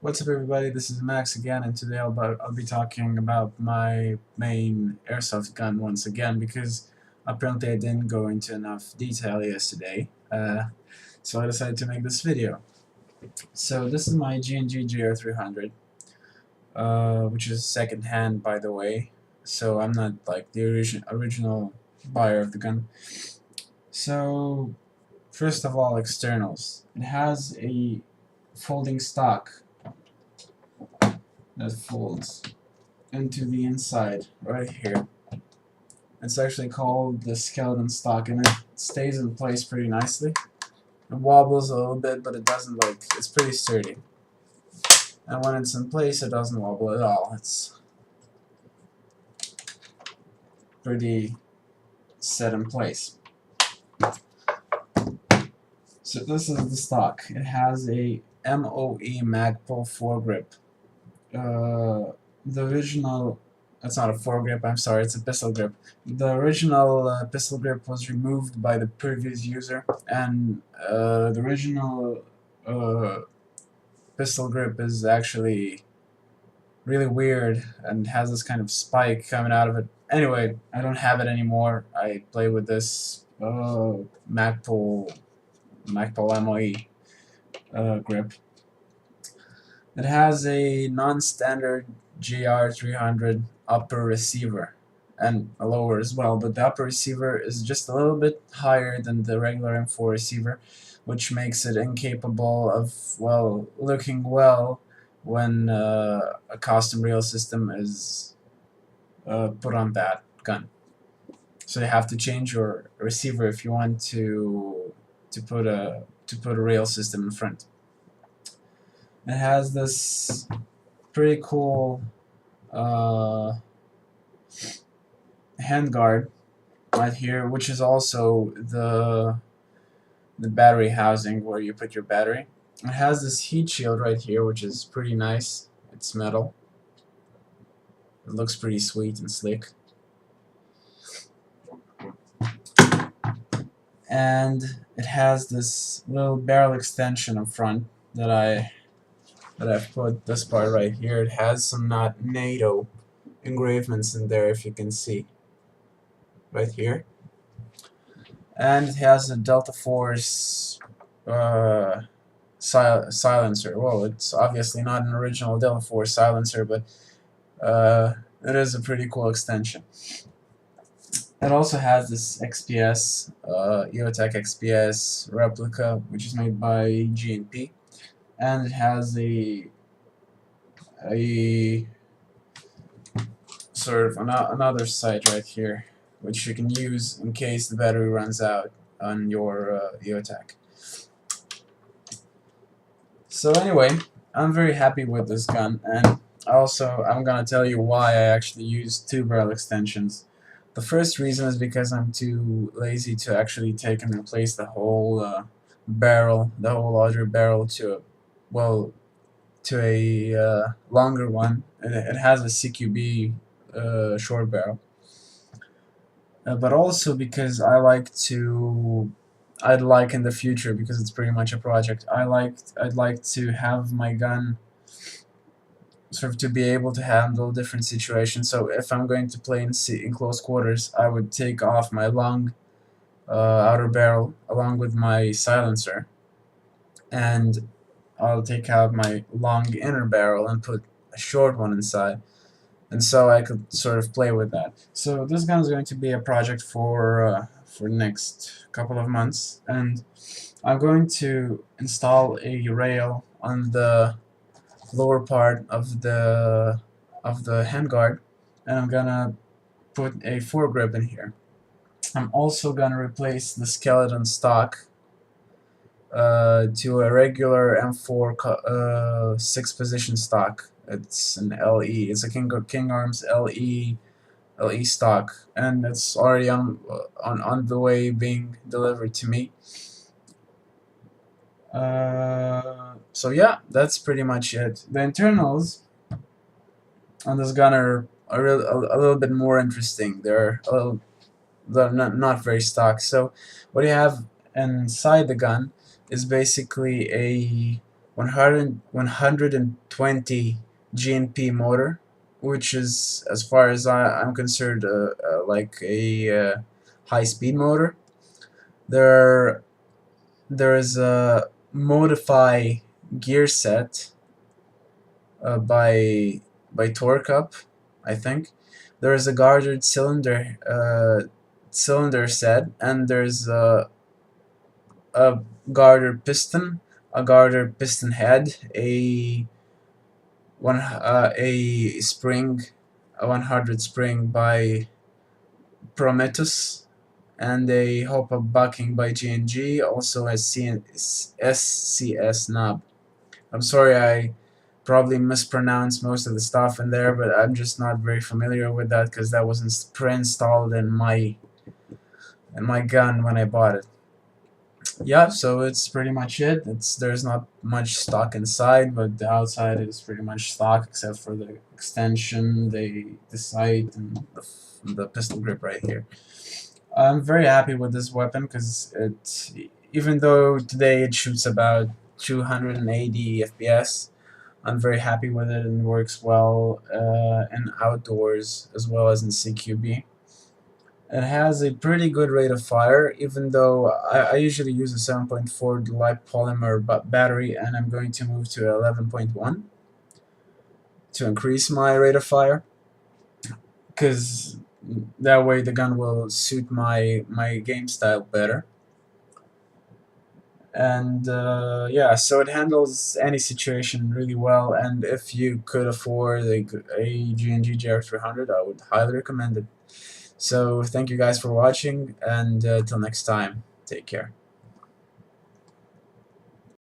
What's up, everybody? This is Max again, and today I'll be talking about my main airsoft gun once again because apparently I didn't go into enough detail yesterday, so I decided to make this video. So this is my G&G GR300, which is second-hand, by the way, so I'm not like the original buyer of the gun. So first of all, externals. It has a folding stock that folds into the inside right here. It's actually called the skeleton stock, and it stays in place pretty nicely. It wobbles a little bit, but it doesn't it's pretty sturdy. And when it's in place, it doesn't wobble at all. It's pretty set in place. So this is the stock. It has a MOE Magpul foregrip. The original, that's not a foregrip, I'm sorry, it's a pistol grip. The original pistol grip was removed by the previous user, and the original pistol grip is actually really weird and has this kind of spike coming out of it. Anyway, I don't have it anymore. I play with this Magpul MOE grip. It has a non-standard GR300 upper receiver and a lower as well, but the upper receiver is just a little bit higher than the regular M4 receiver, which makes it incapable of, well, looking well when a custom reel system is put on that gun. So you have to change your receiver if you want to put a reel system in front. It has this pretty cool handguard right here, which is also the battery housing where you put your battery. It has this heat shield right here, which is pretty nice. It's metal. It looks pretty sweet and slick. And it has this little barrel extension in front that I've put this part right here. It has some NATO engravements in there, if you can see right here, and it has a Delta Force silencer. Well, it's obviously not an original Delta Force silencer, but it is a pretty cool extension. It also has this XPS, EOTech XPS replica, which is made by G&P, and it has a sort of another site right here, which you can use in case the battery runs out on your EOTech. So anyway, I'm very happy with this gun, and also I'm gonna tell you why I actually use two barrel extensions. The first reason is because I'm too lazy to actually take and replace the whole barrel, the whole other barrel to a, well, to a longer one. It has a CQB short barrel, but also because I'd like in the future, because it's pretty much a project, I'd like to have my gun sort of to be able to handle different situations. So if I'm going to play in close quarters, I would take off my long outer barrel along with my silencer, and I'll take out my long inner barrel and put a short one inside, and so I could sort of play with that. So this gun is going to be a project for the next couple of months, and I'm going to install a rail on the lower part of the handguard, and I'm gonna put a foregrip in here. I'm also gonna replace the skeleton stock to a regular M4 6-position stock. It's an LE. It's a King Arms LE stock, and it's already on the way being delivered to me. So yeah, that's pretty much it. The internals on this gun are a little bit more interesting. They're not very stock. So what you have inside the gun is basically a 120 G&P motor, which is, as far as I'm concerned, like a high-speed motor. There, there is a modify gear set by Torque Up, I think. There is a guarded cylinder set, and there's a a garter piston head, a spring, a 100 spring by Prometheus, and a hop up bucking by G&G, also a SCS knob. I'm sorry I probably mispronounced most of the stuff in there, but I'm just not very familiar with that because that wasn't pre-installed in my gun when I bought it. Yeah, so it's pretty much it. There's not much stock inside, but the outside is pretty much stock except for the extension, the sight, and the pistol grip right here. I'm very happy with this weapon because even though today it shoots about 280 FPS, I'm very happy with it and works well in outdoors as well as in CQB. It has a pretty good rate of fire, even though I usually use a 7.4 light polymer battery, and I'm going to move to 11.1 to increase my rate of fire, because that way the gun will suit my game style better. And yeah, so it handles any situation really well, and if you could afford a G&G GR300, I would highly recommend it. So thank you guys for watching, and till next time, take care.